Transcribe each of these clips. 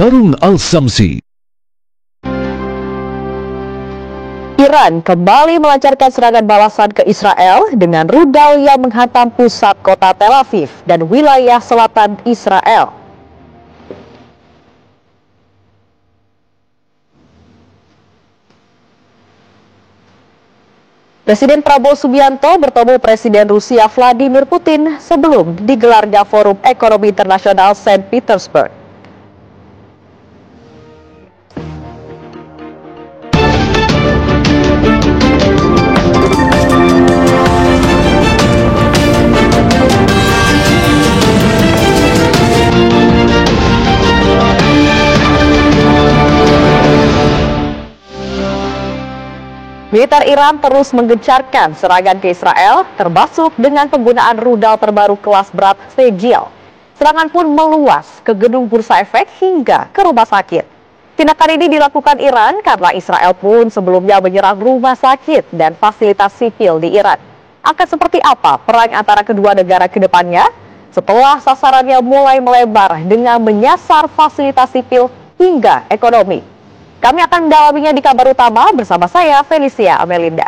Sarung Al-Samsi. Iran kembali melancarkan serangan balasan ke Israel dengan rudal yang menghantam pusat kota Tel Aviv dan wilayah selatan Israel. Presiden Prabowo Subianto bertemu Presiden Rusia Vladimir Putin sebelum digelarnya Forum Ekonomi Internasional St. Petersburg. Militer Iran terus menggencarkan serangan ke Israel, termasuk dengan penggunaan rudal terbaru kelas berat Sajil. Serangan pun meluas ke gedung Bursa Efek hingga ke rumah sakit. Tindakan ini dilakukan Iran karena Israel pun sebelumnya menyerang rumah sakit dan fasilitas sipil di Iran. Akan seperti apa perang antara kedua negara ke depannya? Setelah sasarannya mulai melebar dengan menyasar fasilitas sipil hingga ekonomi. Kami akan mendalaminya di kabar utama bersama saya, Felicia Amelinda.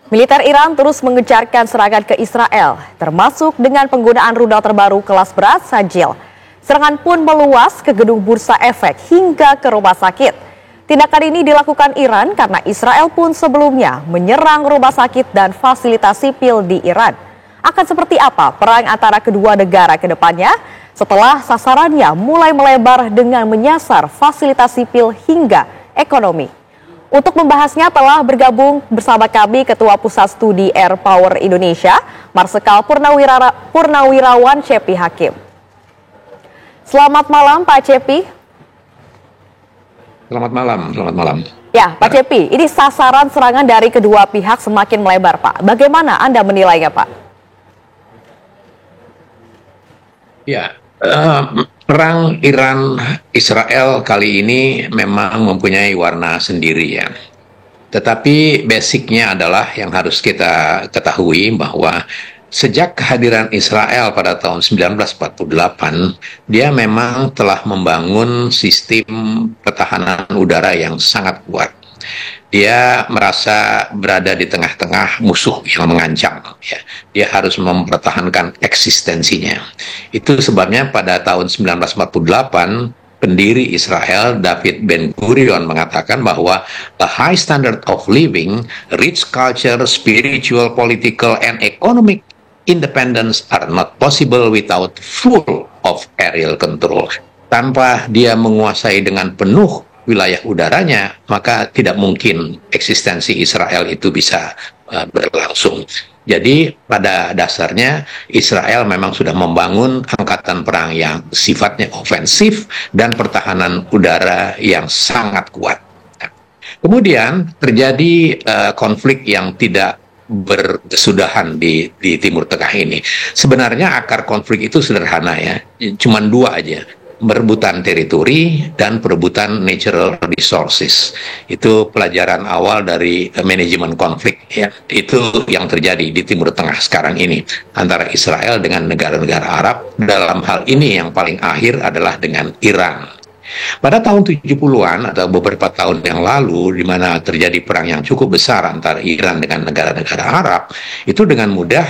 Militer Iran terus mengencarkan serangan ke Israel, termasuk dengan penggunaan rudal terbaru kelas berat Sajil. Serangan pun meluas ke gedung Bursa Efek hingga ke rumah sakit. Tindakan ini dilakukan Iran karena Israel pun sebelumnya menyerang rumah sakit dan fasilitas sipil di Iran. Akan seperti apa perang antara kedua negara ke depannya setelah sasarannya mulai melebar dengan menyasar fasilitas sipil hingga ekonomi. Untuk membahasnya telah bergabung bersama kami Ketua Pusat Studi Air Power Indonesia, Marsikal Purnawirawan Cepi Hakim. Selamat malam Pak Cepi. Selamat malam. Ya, Pak Cepi, ini sasaran serangan dari kedua pihak semakin melebar, Pak. Bagaimana Anda menilainya, Pak? Ya, perang Iran-Israel kali ini memang mempunyai warna sendiri ya. Tetapi basicnya adalah yang harus kita ketahui bahwa sejak kehadiran Israel pada tahun 1948, dia memang telah membangun sistem pertahanan udara yang sangat kuat. Dia merasa berada di tengah-tengah musuh yang mengancam. Ya. Dia harus mempertahankan eksistensinya. Itu sebabnya pada tahun 1948, pendiri Israel David Ben-Gurion mengatakan bahwa a high standard of living, rich culture, spiritual, political, and economic independence are not possible without full of aerial control. Tanpa dia menguasai dengan penuh wilayah udaranya, maka tidak mungkin eksistensi Israel itu bisa berlangsung. Jadi pada dasarnya Israel memang sudah membangun angkatan perang yang sifatnya ofensif dan pertahanan udara yang sangat kuat. Kemudian terjadi konflik yang tidak berkesudahan di Timur Tengah ini. Sebenarnya akar konflik itu sederhana ya, cuma dua aja. Perebutan teritori dan perebutan natural resources. Itu pelajaran awal dari manajemen konflik ya. Itu yang terjadi di Timur Tengah sekarang ini antara Israel dengan negara-negara Arab. Dalam hal ini yang paling akhir adalah dengan Iran. Pada tahun 70-an atau beberapa tahun yang lalu, di mana terjadi perang yang cukup besar antara Iran dengan negara-negara Arab, itu dengan mudah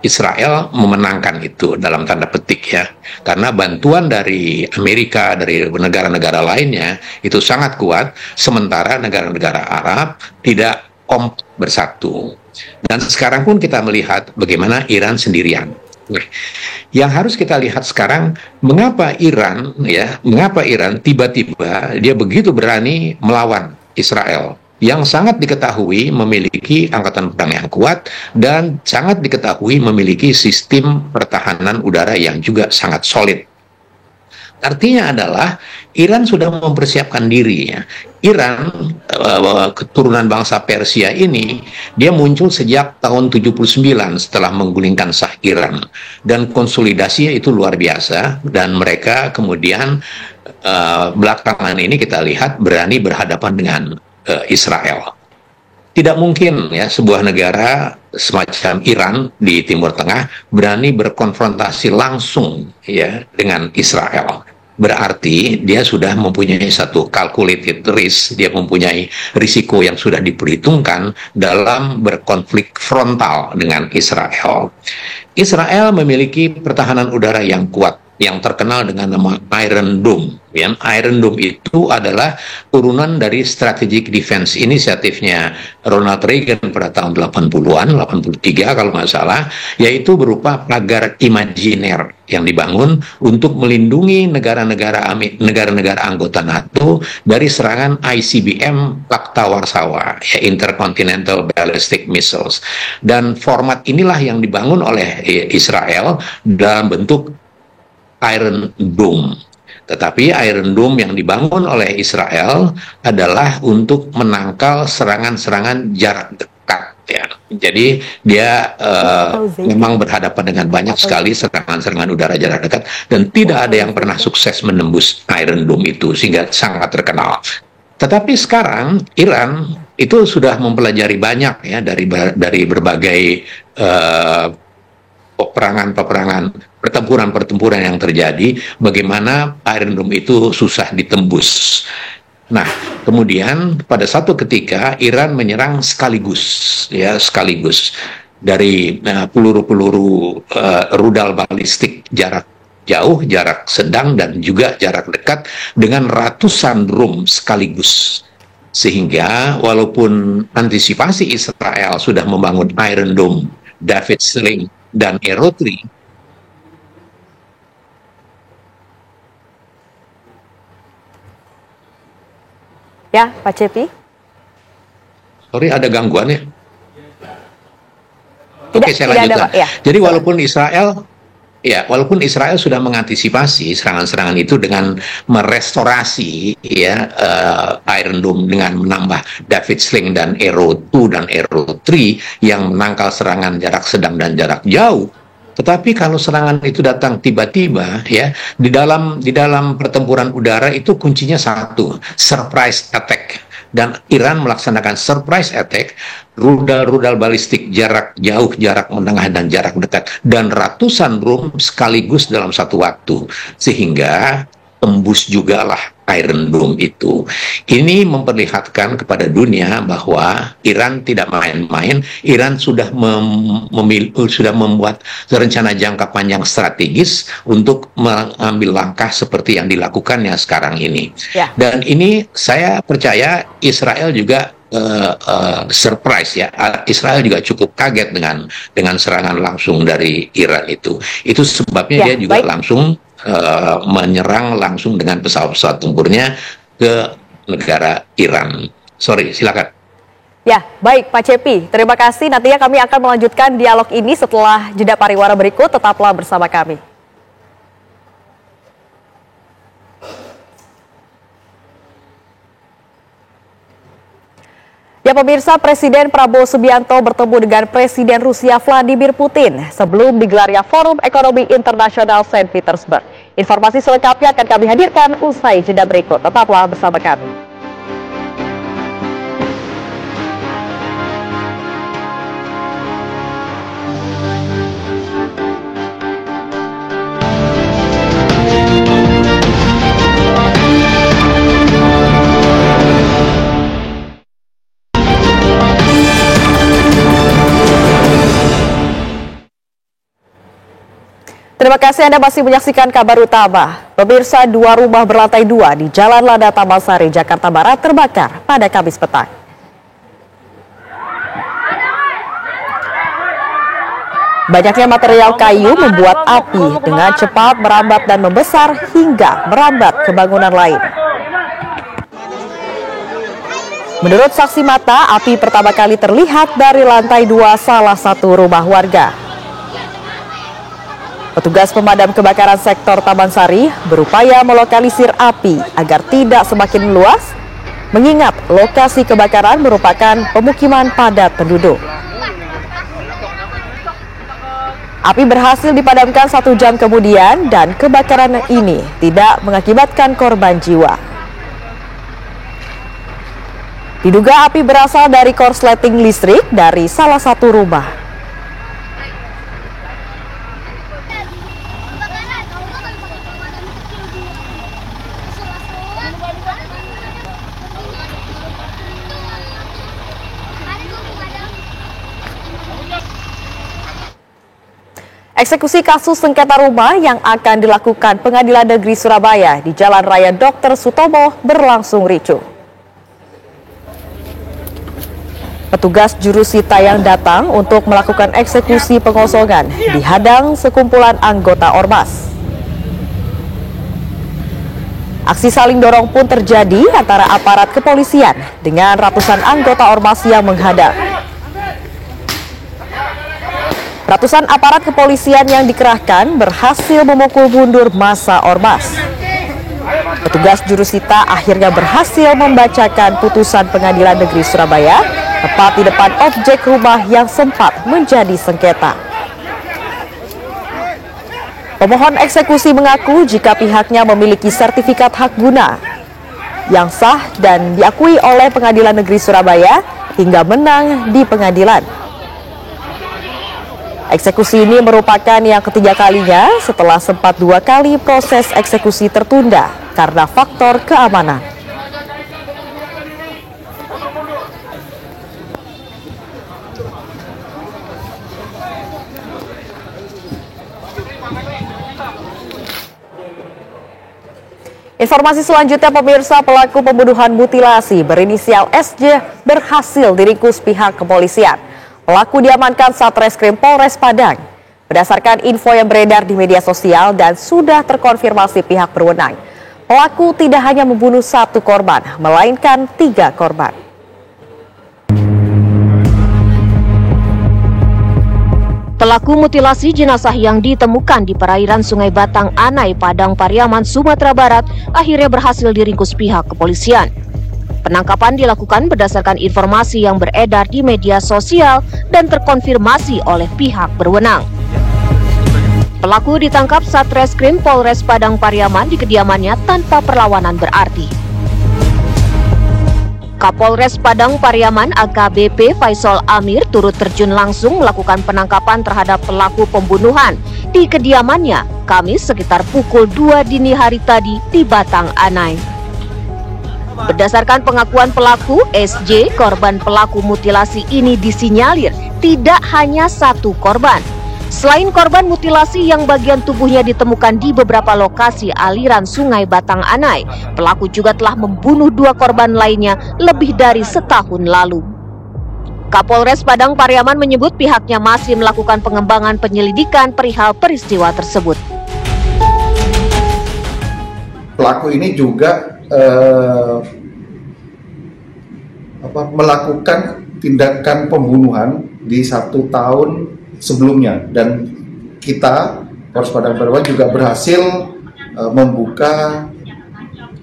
Israel memenangkan itu dalam tanda petik ya, karena bantuan dari Amerika, dari negara-negara lainnya itu sangat kuat, sementara negara-negara Arab tidak kompak bersatu. Dan sekarang pun kita melihat bagaimana Iran sendirian. Yang harus kita lihat sekarang, mengapa Iran tiba-tiba dia begitu berani melawan Israel, yang sangat diketahui memiliki angkatan perang yang kuat dan sangat diketahui memiliki sistem pertahanan udara yang juga sangat solid. Artinya adalah Iran sudah mempersiapkan diri ya. Iran, keturunan bangsa Persia ini, dia muncul sejak tahun 79 setelah menggulingkan Shah Iran. Dan konsolidasinya itu luar biasa, dan mereka kemudian belakangan ini kita lihat berani berhadapan dengan Israel. Tidak mungkin ya sebuah negara semacam Iran di Timur Tengah berani berkonfrontasi langsung ya dengan Israel. Berarti dia sudah mempunyai satu calculated risk, dia mempunyai risiko yang sudah diperhitungkan dalam berkonflik frontal dengan Israel. Israel memiliki pertahanan udara yang kuat, yang terkenal dengan nama Iron Dome. Ya, Iron Dome itu adalah turunan dari Strategic Defense Initiative-nya Ronald Reagan pada tahun 80-an, 83 kalau nggak salah, yaitu berupa pagar imajiner yang dibangun untuk melindungi negara-negara anggota NATO dari serangan ICBM Pakta Warsawa, ya, Intercontinental Ballistic Missiles. Dan format inilah yang dibangun oleh Israel dalam bentuk Iron Dome. Tetapi Iron Dome yang dibangun oleh Israel adalah untuk menangkal serangan-serangan jarak dekat. Ya. Jadi dia memang berhadapan dengan banyak sekali serangan-serangan udara jarak dekat dan tidak ada yang pernah sukses menembus Iron Dome itu sehingga sangat terkenal. Tetapi sekarang Iran itu sudah mempelajari banyak ya dari berbagai pertempuran yang terjadi, bagaimana Iron Dome itu susah ditembus. Nah, kemudian pada satu ketika Iran menyerang sekaligus dari peluru-peluru rudal balistik jarak jauh, jarak sedang, dan juga jarak dekat dengan ratusan drum sekaligus. Sehingga walaupun antisipasi Israel sudah membangun Iron Dome, David Sling, dan Arrow 3, ya, Pak Cepi. Sorry, ada gangguan ya? Oke, saya lanjutkan. ya. Jadi walaupun Israel sudah mengantisipasi serangan-serangan itu dengan merestorasi Iron Dome dengan menambah David Sling dan Arrow 2 dan Arrow 3 yang menangkal serangan jarak sedang dan jarak jauh. Tetapi kalau serangan itu datang tiba-tiba, ya, di dalam pertempuran udara itu kuncinya satu, surprise attack. Dan Iran melaksanakan surprise attack, rudal-rudal balistik jarak jauh, jarak menengah, dan jarak dekat, dan ratusan drum sekaligus dalam satu waktu, sehingga tembus juga lah Iron Dome itu. Ini memperlihatkan kepada dunia bahwa Iran tidak main-main. Iran sudah membuat rencana jangka panjang strategis untuk mengambil langkah seperti yang dilakukannya sekarang ini. Ya. Dan ini saya percaya Israel juga surprise ya. Israel juga cukup kaget dengan serangan langsung dari Iran itu. Itu sebabnya dia juga langsung menyerang langsung dengan pesawat-pesawat tempurnya ke negara Iran. Sorry, silakan. Ya, baik Pak Cepi. Terima kasih. Nantinya kami akan melanjutkan dialog ini setelah jeda pariwara berikut. Tetaplah bersama kami. Ya pemirsa, Presiden Prabowo Subianto bertemu dengan Presiden Rusia Vladimir Putin sebelum digelarnya Forum Ekonomi Internasional Saint Petersburg. Informasi selengkapnya akan kami hadirkan usai jeda berikut. Tetaplah bersama kami. Terima kasih Anda masih menyaksikan kabar utama. Pemirsa, 2 rumah berlantai 2 di Jalan Lada Taman Sari, Jakarta Barat terbakar pada Kamis petang. Banyaknya material kayu membuat api dengan cepat merambat dan membesar hingga merambat ke bangunan lain. Menurut saksi mata, api pertama kali terlihat dari lantai 2 salah satu rumah warga. Petugas pemadam kebakaran sektor Taman Sari berupaya melokalisir api agar tidak semakin meluas, mengingat lokasi kebakaran merupakan pemukiman padat penduduk. Api berhasil dipadamkan 1 jam kemudian dan kebakaran ini tidak mengakibatkan korban jiwa. Diduga api berasal dari korsleting listrik dari salah satu rumah. Eksekusi kasus sengketa rumah yang akan dilakukan Pengadilan Negeri Surabaya di Jalan Raya Dr. Sutomo berlangsung ricuh. Petugas jurusita yang datang untuk melakukan eksekusi pengosongan dihadang sekumpulan anggota ormas. Aksi saling dorong pun terjadi antara aparat kepolisian dengan ratusan anggota ormas yang menghadang. Ratusan aparat kepolisian yang dikerahkan berhasil memukul mundur massa ormas. Petugas jurusita akhirnya berhasil membacakan putusan Pengadilan Negeri Surabaya tepat di depan objek rumah yang sempat menjadi sengketa. Pemohon eksekusi mengaku jika pihaknya memiliki sertifikat hak guna yang sah dan diakui oleh Pengadilan Negeri Surabaya hingga menang di pengadilan. Eksekusi ini merupakan yang ketiga kalinya setelah sempat 2 kali proses eksekusi tertunda karena faktor keamanan. Informasi selanjutnya, pemirsa, pelaku pembunuhan mutilasi berinisial SJ berhasil diringkus pihak kepolisian. Pelaku diamankan Satreskrim Polres Padang. Berdasarkan info yang beredar di media sosial dan sudah terkonfirmasi pihak berwenang, pelaku tidak hanya membunuh 1 korban, melainkan 3 korban. Pelaku mutilasi jenazah yang ditemukan di perairan Sungai Batang Anai, Padang Pariaman, Sumatera Barat akhirnya berhasil diringkus pihak kepolisian. Penangkapan dilakukan berdasarkan informasi yang beredar di media sosial dan terkonfirmasi oleh pihak berwenang. Pelaku ditangkap Satreskrim Polres Padang Pariaman di kediamannya tanpa perlawanan berarti. Kapolres Padang Pariaman AKBP Faisal Amir turut terjun langsung melakukan penangkapan terhadap pelaku pembunuhan di kediamannya Kamis sekitar pukul 2 dini hari tadi di Batang Anai. Berdasarkan pengakuan pelaku, SJ, korban pelaku mutilasi ini disinyalir tidak hanya 1 korban. Selain korban mutilasi yang bagian tubuhnya ditemukan di beberapa lokasi aliran Sungai Batang Anai, pelaku juga telah membunuh 2 korban lainnya lebih dari setahun lalu. Kapolres Padang Pariaman menyebut pihaknya masih melakukan pengembangan penyelidikan perihal peristiwa tersebut. Pelaku ini juga melakukan tindakan pembunuhan di 1 tahun sebelumnya, dan kita Polres Padang Pariaman juga berhasil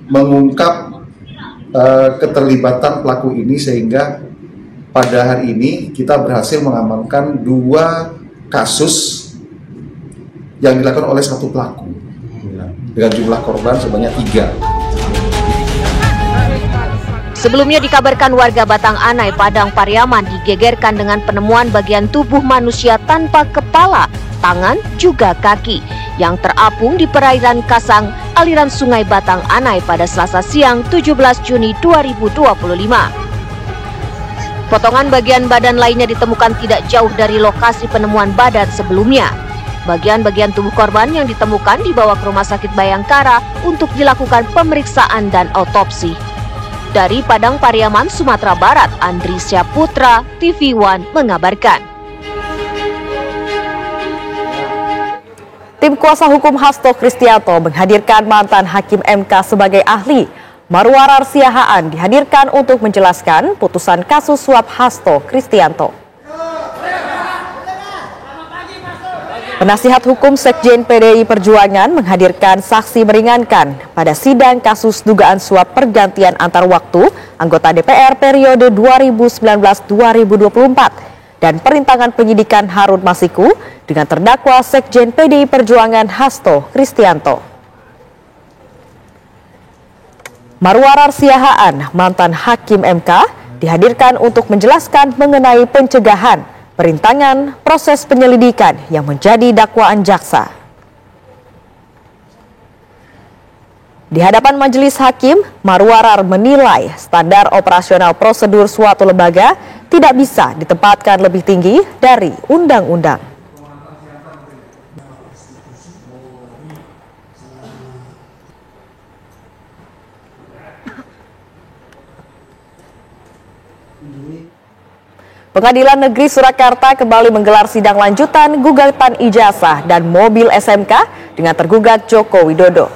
mengungkap keterlibatan pelaku ini, sehingga pada hari ini kita berhasil mengamankan 2 kasus yang dilakukan oleh 1 pelaku dengan jumlah korban sebanyak 3. Sebelumnya dikabarkan warga Batang Anai, Padang Pariaman digegerkan dengan penemuan bagian tubuh manusia tanpa kepala, tangan, juga kaki yang terapung di perairan Kasang, aliran Sungai Batang Anai pada Selasa siang 17 Juni 2025. Potongan bagian badan lainnya ditemukan tidak jauh dari lokasi penemuan badan sebelumnya. Bagian-bagian tubuh korban yang ditemukan dibawa ke Rumah Sakit Bayangkara untuk dilakukan pemeriksaan dan autopsi. Dari Padang Pariaman, Sumatera Barat, Andri Syaputra, TV One mengabarkan. Tim kuasa hukum Hasto Kristianto menghadirkan mantan Hakim MK sebagai ahli. Marwarar Siahaan dihadirkan untuk menjelaskan putusan kasus suap Hasto Kristianto. Penasihat hukum Sekjen PDI Perjuangan menghadirkan saksi meringankan pada sidang kasus dugaan suap pergantian antar waktu anggota DPR periode 2019-2024 dan perintangan penyidikan Harun Masiku dengan terdakwa Sekjen PDI Perjuangan Hasto Kristianto. Marwarar Siahaan, mantan Hakim MK, dihadirkan untuk menjelaskan mengenai pencegahan, perintangan, proses penyelidikan yang menjadi dakwaan jaksa. Di hadapan majelis hakim, Marwarar menilai standar operasional prosedur suatu lembaga tidak bisa ditempatkan lebih tinggi dari undang-undang. Pengadilan Negeri Surakarta kembali menggelar sidang lanjutan gugatan ijazah dan mobil SMK dengan tergugat Joko Widodo.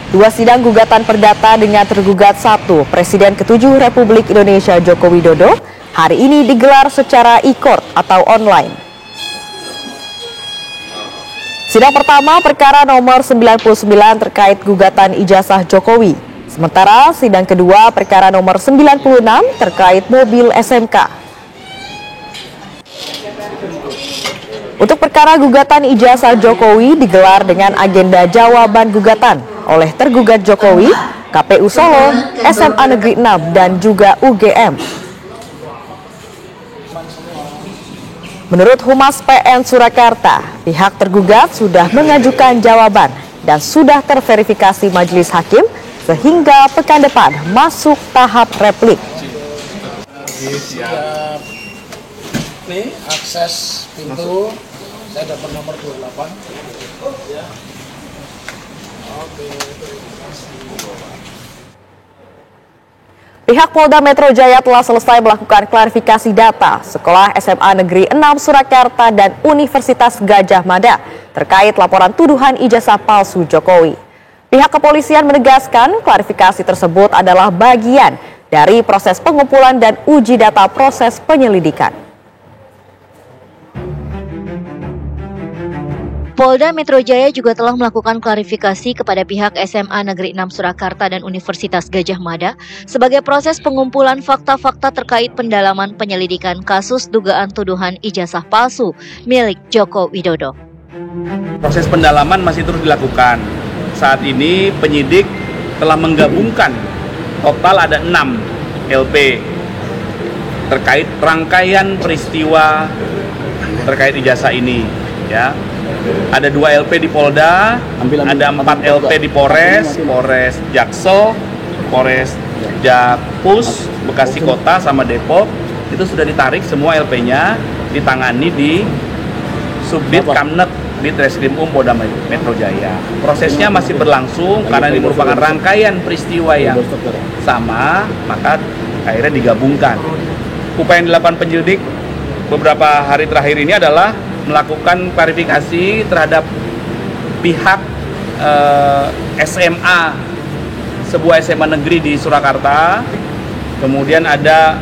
Dua sidang gugatan perdata dengan tergugat 1 Presiden ke-7 Republik Indonesia Joko Widodo hari ini digelar secara e-court atau online. Sidang pertama perkara nomor 99 terkait gugatan ijazah Jokowi. Sementara sidang kedua perkara nomor 96 terkait mobil SMK. Untuk perkara gugatan ijazah Jokowi digelar dengan agenda jawaban gugatan oleh tergugat Jokowi, KPU Solo, SMA Negeri 6, dan juga UGM. Menurut Humas PN Surakarta, pihak tergugat sudah mengajukan jawaban dan sudah terverifikasi majelis hakim sehingga pekan depan masuk tahap replik. Siap. Nih akses pintu, saya dapat nomor 28. Ya. Oke. Pihak Polda Metro Jaya telah selesai melakukan klarifikasi data Sekolah SMA Negeri 6 Surakarta dan Universitas Gadjah Mada terkait laporan tuduhan ijazah palsu Jokowi. Pihak kepolisian menegaskan klarifikasi tersebut adalah bagian dari proses pengumpulan dan uji data proses penyelidikan. Polda Metro Jaya juga telah melakukan klarifikasi kepada pihak SMA Negeri 6 Surakarta dan Universitas Gadjah Mada sebagai proses pengumpulan fakta-fakta terkait pendalaman penyelidikan kasus dugaan tuduhan ijazah palsu milik Joko Widodo. Proses pendalaman masih terus dilakukan. Saat ini penyidik telah menggabungkan total ada 6 LP terkait rangkaian peristiwa terkait ijazah ini. Ya, ada 2 LP di Polda, ada 4 LP di Polres Jaksel, Polres Jakpus, Bekasi Kota sama Depok. Itu sudah ditarik semua LP-nya, ditangani di Subdit Kamnet di Treskrim Polda Metro Jaya. Prosesnya masih berlangsung karena ini merupakan rangkaian peristiwa yang sama, maka akhirnya digabungkan. Upaya yang dilakukan penyidik beberapa hari terakhir ini adalah melakukan klarifikasi terhadap pihak SMA, sebuah SMA negeri di Surakarta. Kemudian ada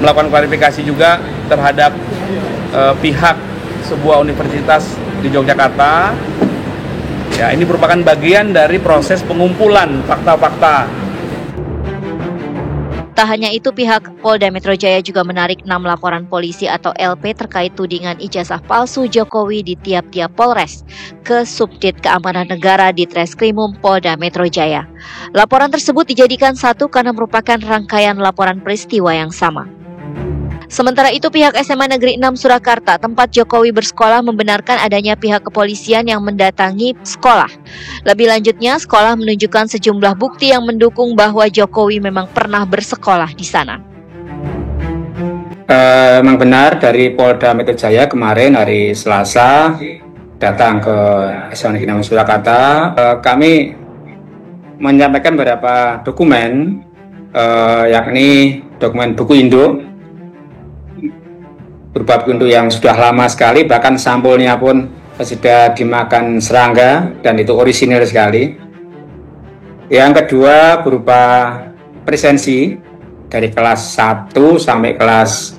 melakukan klarifikasi juga terhadap pihak sebuah universitas di Yogyakarta. Ya, ini merupakan bagian dari proses pengumpulan fakta-fakta. Tak hanya itu, pihak Polda Metro Jaya juga menarik 6 laporan polisi atau LP terkait tudingan ijazah palsu Jokowi di tiap-tiap Polres ke Subdit Keamanan Negara di Treskrimum Polda Metro Jaya. Laporan tersebut dijadikan satu karena merupakan rangkaian laporan peristiwa yang sama. Sementara itu, pihak SMA Negeri 6 Surakarta, tempat Jokowi bersekolah, membenarkan adanya pihak kepolisian yang mendatangi sekolah. Lebih lanjutnya, sekolah menunjukkan sejumlah bukti yang mendukung bahwa Jokowi memang pernah bersekolah di sana. Memang benar, dari Polda Metro Jaya kemarin hari Selasa datang ke SMA Negeri 6 Surakarta. Kami menyampaikan beberapa dokumen, yakni dokumen buku induk, berupa buku induk yang sudah lama sekali, bahkan sampulnya pun sudah dimakan serangga dan itu orisinil sekali. Yang kedua berupa presensi dari kelas 1 sampai kelas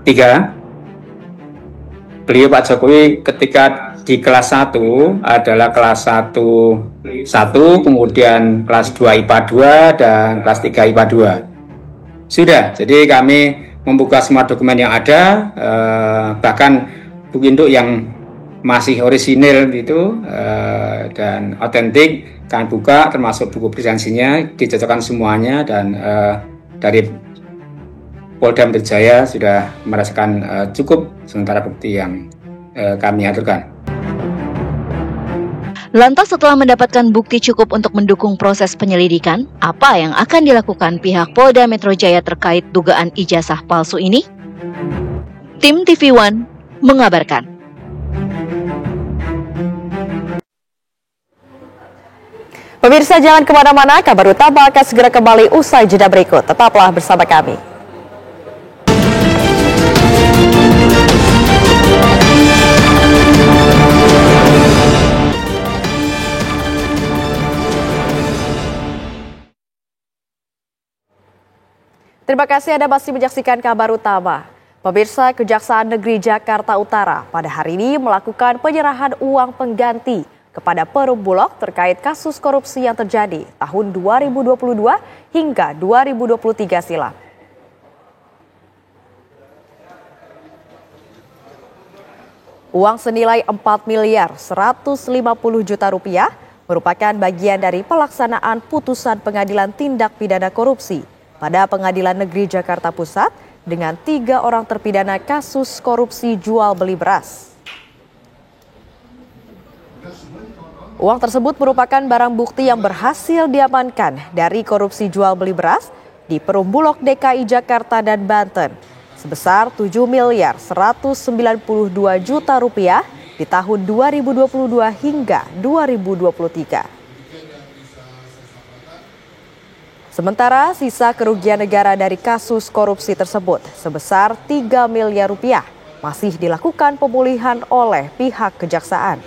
3. Beliau Pak Jokowi ketika di kelas 1 adalah kelas 1, kemudian kelas 2 IPA 2 dan kelas 3 IPA 2. Sudah, jadi kami membuka semua dokumen yang ada, bahkan buku induk yang masih orisinil gitu dan otentik, kami buka termasuk buku presensinya, dicocokkan semuanya, dan dari Polda Metro Jaya sudah merasakan cukup sementara bukti yang kami aturkan. Lantas setelah mendapatkan bukti cukup untuk mendukung proses penyelidikan, apa yang akan dilakukan pihak Polda Metro Jaya terkait dugaan ijazah palsu ini? Tim TV One mengabarkan. Pemirsa, jangan kemana-mana, kabar utama akan segera kembali usai jeda berikut. Tetaplah bersama kami. Terima kasih Anda masih menyaksikan kabar utama. Pemirsa, Kejaksaan Negeri Jakarta Utara pada hari ini melakukan penyerahan uang pengganti kepada Perum Bulog terkait kasus korupsi yang terjadi tahun 2022 hingga 2023 silam. Uang senilai 4 miliar 150 juta rupiah merupakan bagian dari pelaksanaan putusan Pengadilan Tindak Pidana Korupsi pada Pengadilan Negeri Jakarta Pusat dengan 3 orang terpidana kasus korupsi jual beli beras. Uang tersebut merupakan barang bukti yang berhasil diamankan dari korupsi jual beli beras di Perum Bulog DKI Jakarta dan Banten sebesar 7 miliar 192 juta rupiah di tahun 2022 hingga 2023. Sementara sisa kerugian negara dari kasus korupsi tersebut sebesar 3 miliar rupiah masih dilakukan pemulihan oleh pihak kejaksaan.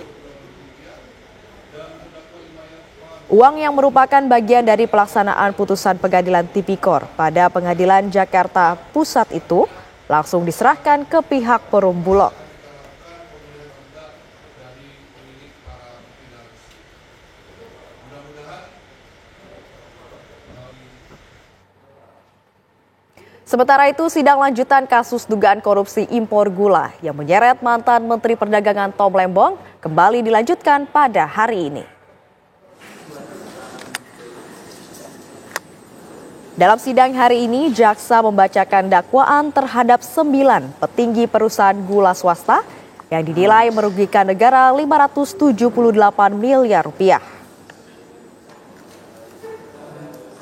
Uang yang merupakan bagian dari pelaksanaan putusan Pengadilan Tipikor pada Pengadilan Jakarta Pusat itu langsung diserahkan ke pihak Perum Bulog. Sementara itu, sidang lanjutan kasus dugaan korupsi impor gula yang menyeret mantan Menteri Perdagangan Tom Lembong kembali dilanjutkan pada hari ini. Dalam sidang hari ini, jaksa membacakan dakwaan terhadap 9 petinggi perusahaan gula swasta yang dinilai merugikan negara 578 miliar rupiah.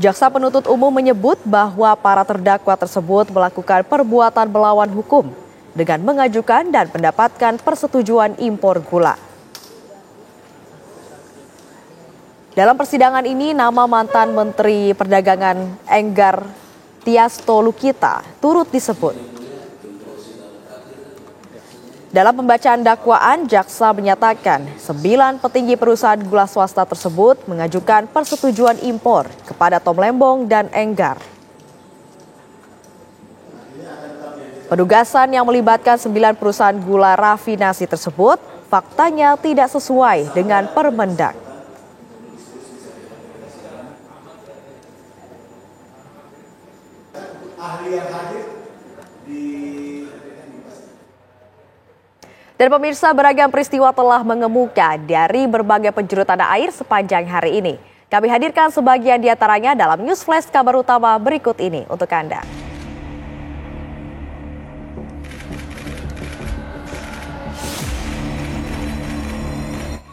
Jaksa penuntut umum menyebut bahwa para terdakwa tersebut melakukan perbuatan melawan hukum dengan mengajukan dan mendapatkan persetujuan impor gula. Dalam persidangan ini, nama mantan Menteri Perdagangan Enggar Tiasto Lukita turut disebut. Dalam pembacaan dakwaan, jaksa menyatakan 9 petinggi perusahaan gula swasta tersebut mengajukan persetujuan impor kepada Tom Lembong dan Enggar. Penugasan yang melibatkan 9 perusahaan gula rafinasi tersebut faktanya tidak sesuai dengan Permendak. Dan pemirsa, beragam peristiwa telah mengemuka dari berbagai penjuru tanah air sepanjang hari ini. Kami hadirkan sebagian di antaranya dalam News Flash kabar utama berikut ini untuk Anda.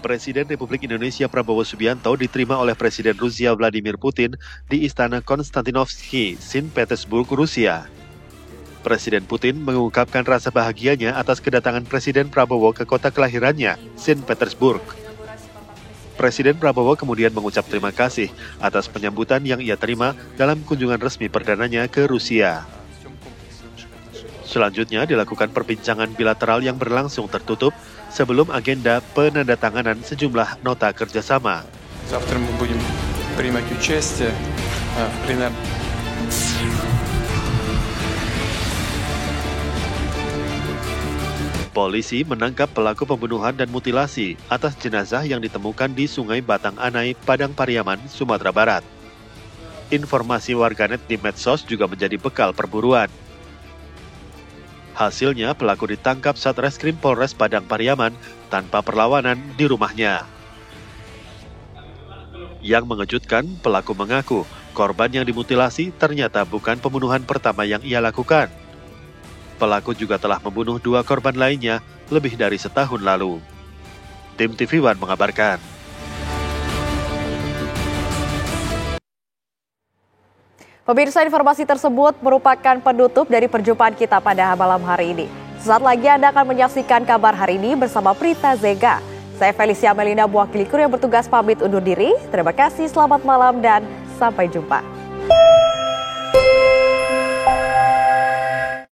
Presiden Republik Indonesia Prabowo Subianto diterima oleh Presiden Rusia Vladimir Putin di Istana Konstantinovsky, Saint Petersburg, Rusia. Presiden Putin mengungkapkan rasa bahagianya atas kedatangan Presiden Prabowo ke kota kelahirannya, Saint Petersburg. Presiden Prabowo kemudian mengucap terima kasih atas penyambutan yang ia terima dalam kunjungan resmi perdananya ke Rusia. Selanjutnya dilakukan perbincangan bilateral yang berlangsung tertutup sebelum agenda penandatanganan sejumlah nota kerjasama. Завтра мы будем принимать участие в пленарном. Polisi menangkap pelaku pembunuhan dan mutilasi atas jenazah yang ditemukan di Sungai Batang Anai, Padang Pariaman, Sumatera Barat. Informasi warganet di medsos juga menjadi bekal perburuan. Hasilnya pelaku ditangkap Satreskrim Polres Padang Pariaman tanpa perlawanan di rumahnya. Yang mengejutkan, pelaku mengaku korban yang dimutilasi ternyata bukan pembunuhan pertama yang ia lakukan. Pelaku juga telah membunuh 2 korban lainnya lebih dari setahun lalu. Tim TV One mengabarkan. Pemirsa, informasi tersebut merupakan penutup dari perjumpaan kita pada malam hari ini. Sesaat lagi Anda akan menyaksikan kabar hari ini bersama Prita Zega. Saya Felicia Melinda, mewakili kru yang bertugas pamit undur diri. Terima kasih, selamat malam dan sampai jumpa.